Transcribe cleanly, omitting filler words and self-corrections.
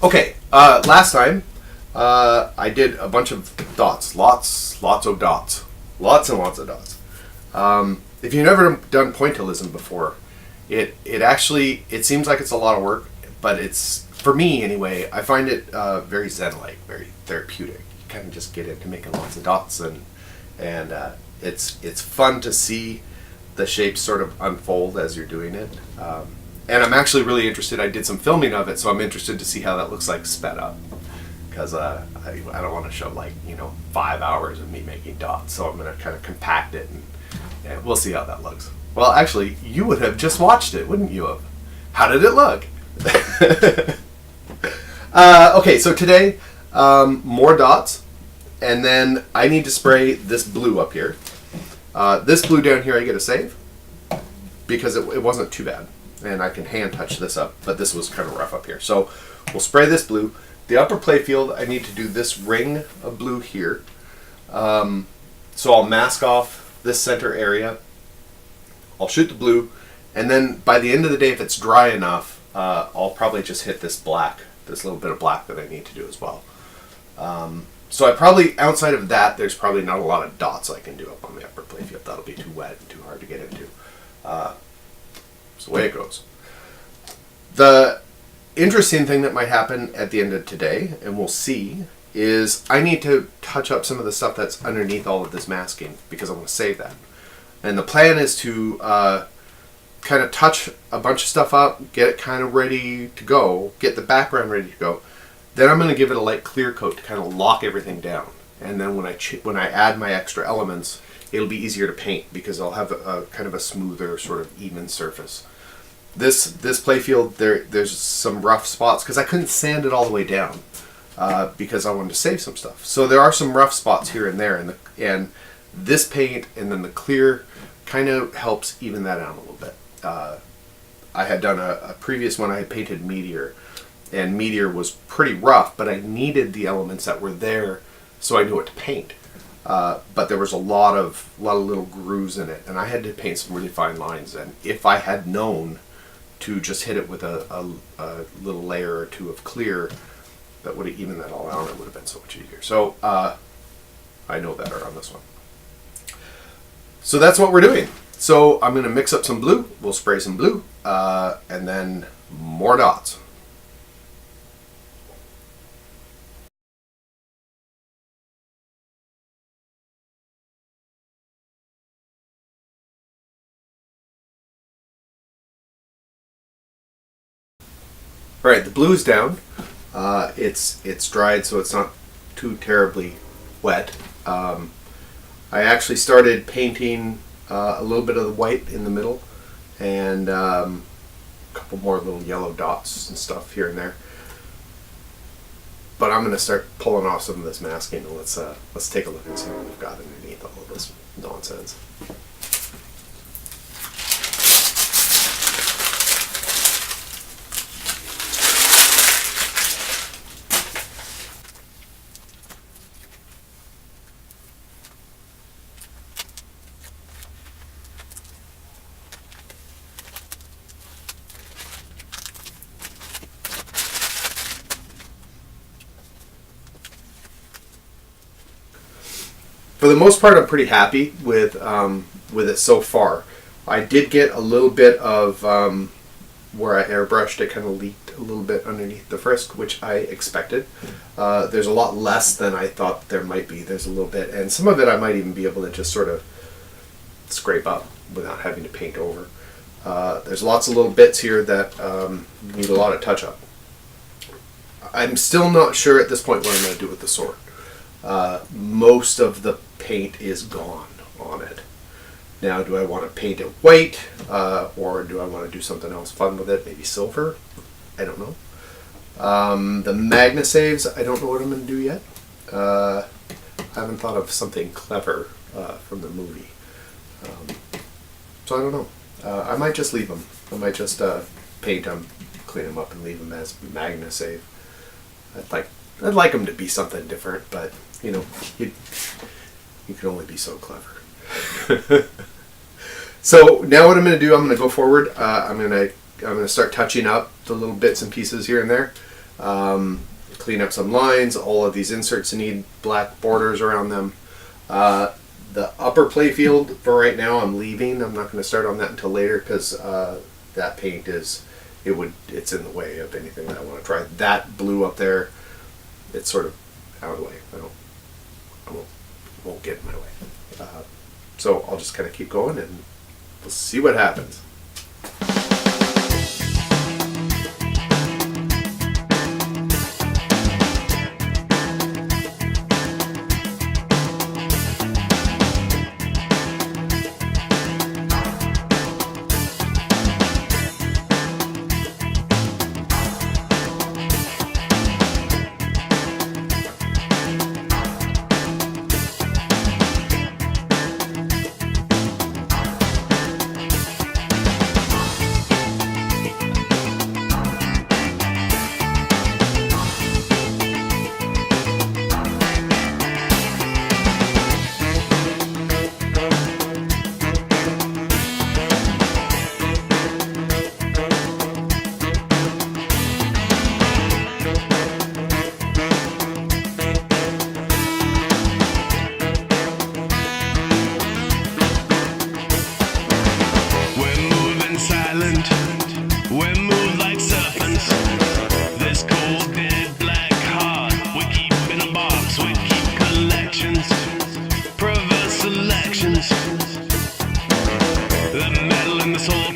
Okay, last time I did a bunch of dots, lots of dots, lots and lots of dots. If you've never done pointillism before, it seems like it's a lot of work, but it's, for me anyway, I find it very zen-like, very therapeutic. You kind of just get into making lots of dots, and it's fun to see the shapes sort of unfold as you're doing it. And I'm actually really interested. I did some filming of it, so I'm interested to see how that looks like sped up. Because I don't want to show 5 hours of me making dots, so I'm going to kind of compact it, and we'll see how that looks. Well, actually, you would have just watched it, wouldn't you have? How did it look? Okay, so today, more dots, and then I need to spray this blue up here. This blue down here I get a save, because it wasn't too bad. And I can hand touch this up, but this was kind of rough up here. So we'll spray this blue. The upper playfield, I need to do this ring of blue here. So I'll mask off this center area. I'll shoot the blue, and then by the end of the day, if it's dry enough, I'll probably just hit this black, this little bit of black that I need to do as well. So I probably, outside of that, there's probably not a lot of dots I can do up on the upper playfield. That'll be too wet and too hard to get into. It's the way it goes. The interesting thing that might happen at the end of today, and we'll see, is I need to touch up some of the stuff that's underneath all of this masking, because I want to save that. And the plan is to kind of touch a bunch of stuff up, get it kind of ready to go, get the background ready to go. Then I'm going to give it a light clear coat to kind of lock everything down. And then when I add my extra elements, it'll be easier to paint, because I'll have a kind of a smoother, sort of even surface. This playfield, there's some rough spots, because I couldn't sand it all the way down, because I wanted to save some stuff. So there are some rough spots here and there, and this paint and then the clear kind of helps even that out a little bit. I had done a previous one, I had painted Meteor, and Meteor was pretty rough, but I needed the elements that were there so I knew what to paint. But there was a lot of little grooves in it, and I had to paint some really fine lines. And if I had known to just hit it with a little layer or two of clear, that would have evened that all out. It would have been so much easier. So I know better on this one. So that's what we're doing. So I'm going to mix up some blue. We'll spray some blue, and then more dots. All right, the blue is down. It's dried, so it's not too terribly wet. I actually started painting a little bit of the white in the middle, and a couple more little yellow dots and stuff here and there. But I'm going to start pulling off some of this masking, and let's take a look and see what we've got underneath all of this nonsense. For the most part, I'm pretty happy with it so far. I did get a little bit of where I airbrushed, it kind of leaked a little bit underneath the frisk, which I expected. There's a lot less than I thought there might be. There's a little bit, and some of it I might even be able to just sort of scrape up without having to paint over. There's lots of little bits here that need a lot of touch-up. I'm still not sure at this point what I'm going to do with the sword. Most of the paint is gone on it. Now, do I want to paint it white, or do I want to do something else fun with it? Maybe silver? I don't know. The magna saves, I don't know what I'm going to do yet. I haven't thought of something clever from the movie. So I don't know. I might just leave them. I might just paint them, clean them up, and leave them as magna save. I'd like them to be something different, but you know, you can only be so clever. So now what I'm going to do, I'm going to go forward. I'm going to start touching up the little bits and pieces here and there. clean up some lines. All of these inserts need black borders around them. The upper playfield for right now I'm leaving. I'm not going to start on that until later because that paint it's in the way of anything that I want to try. That blue up there, it's sort of out of the way. I won't get in my way. So I'll just kind of keep going and we'll see what happens. We move like serpents. This cold dead black heart we keep in a box. We keep collections, perverse selections. The metal in the soul